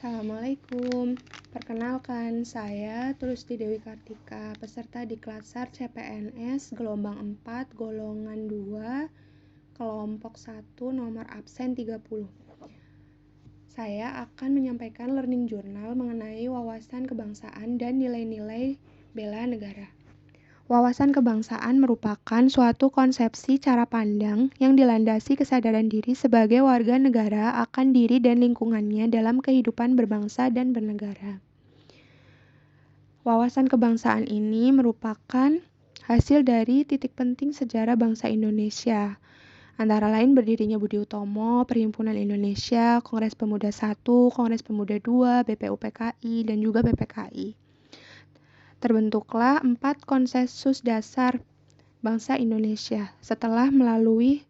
Assalamualaikum, perkenalkan saya Trusti Dewi Kartika, peserta Diklat SAR CPNS gelombang 4, golongan 2, kelompok 1, nomor absen 30. Saya akan menyampaikan learning journal mengenai wawasan kebangsaan dan nilai-nilai bela negara. Wawasan kebangsaan merupakan suatu konsepsi cara pandang yang dilandasi kesadaran diri sebagai warga negara akan diri dan lingkungannya dalam kehidupan berbangsa dan bernegara. Wawasan kebangsaan ini merupakan hasil dari titik penting sejarah bangsa Indonesia, antara lain berdirinya Budi Utomo, Perhimpunan Indonesia, Kongres Pemuda I, Kongres Pemuda II, BPUPKI, dan juga PPKI. Terbentuklah 4 konsensus dasar bangsa Indonesia setelah melalui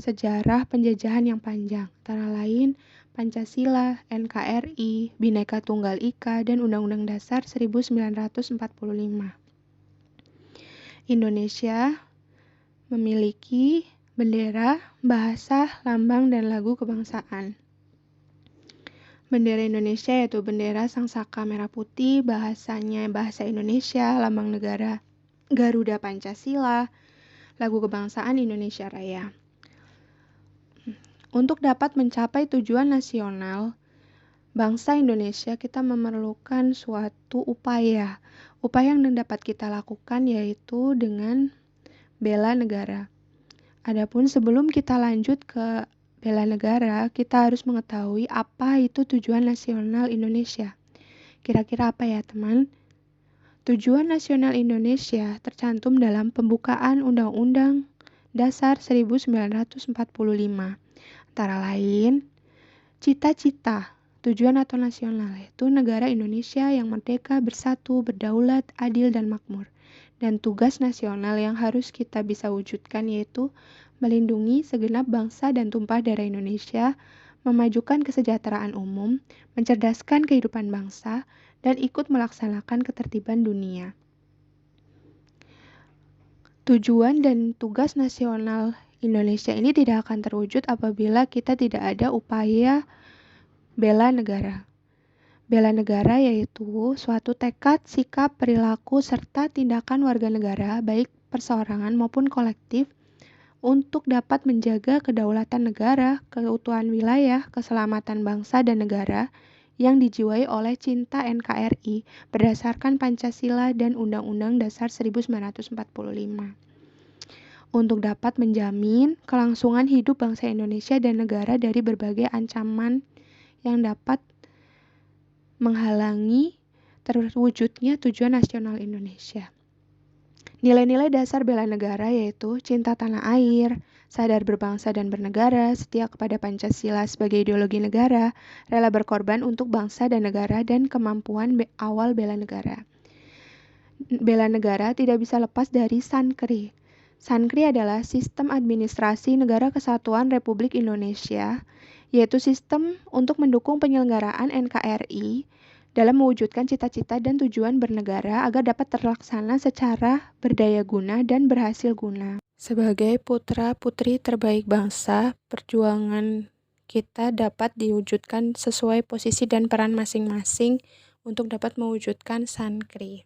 sejarah penjajahan yang panjang, antara lain Pancasila, NKRI, Bhinneka Tunggal Ika, dan Undang-Undang Dasar 1945. Indonesia memiliki bendera, bahasa, lambang, dan lagu kebangsaan. Bendera Indonesia yaitu bendera Sangsaka Merah Putih, bahasanya bahasa Indonesia, lambang negara Garuda Pancasila, lagu kebangsaan Indonesia Raya. Untuk dapat mencapai tujuan nasional bangsa Indonesia, kita memerlukan suatu upaya. Upaya yang dapat kita lakukan yaitu dengan bela negara. Adapun sebelum kita lanjut ke bela negara, kita harus mengetahui apa itu tujuan nasional Indonesia. Kira-kira apa ya, teman? Tujuan nasional Indonesia tercantum dalam pembukaan Undang-Undang Dasar 1945. Antara lain, cita-cita, tujuan atau nasional yaitu negara Indonesia yang merdeka, bersatu, berdaulat, adil, dan makmur. Dan tugas nasional yang harus kita bisa wujudkan yaitu melindungi segenap bangsa dan tumpah darah Indonesia, memajukan kesejahteraan umum, mencerdaskan kehidupan bangsa, dan ikut melaksanakan ketertiban dunia. Tujuan dan tugas nasional Indonesia ini tidak akan terwujud apabila kita tidak ada upaya bela negara. Bela negara yaitu suatu tekad, sikap, perilaku, serta tindakan warga negara, baik perseorangan maupun kolektif, untuk dapat menjaga kedaulatan negara, keutuhan wilayah, keselamatan bangsa dan negara yang dijiwai oleh cinta NKRI berdasarkan Pancasila dan Undang-Undang Dasar 1945. Untuk dapat menjamin kelangsungan hidup bangsa Indonesia dan negara dari berbagai ancaman yang dapat menghalangi terwujudnya tujuan nasional Indonesia. Nilai-nilai dasar bela negara yaitu cinta tanah air, sadar berbangsa dan bernegara, setia kepada Pancasila sebagai ideologi negara, rela berkorban untuk bangsa dan negara, dan kemampuan awal bela negara. Bela negara tidak bisa lepas dari SANKRI. SANKRI adalah Sistem Administrasi Negara Kesatuan Republik Indonesia, yaitu sistem untuk mendukung penyelenggaraan NKRI dalam mewujudkan cita-cita dan tujuan bernegara agar dapat terlaksana secara berdaya guna dan berhasil guna. Sebagai putra-putri terbaik bangsa, perjuangan kita dapat diwujudkan sesuai posisi dan peran masing-masing untuk dapat mewujudkan SANKRI.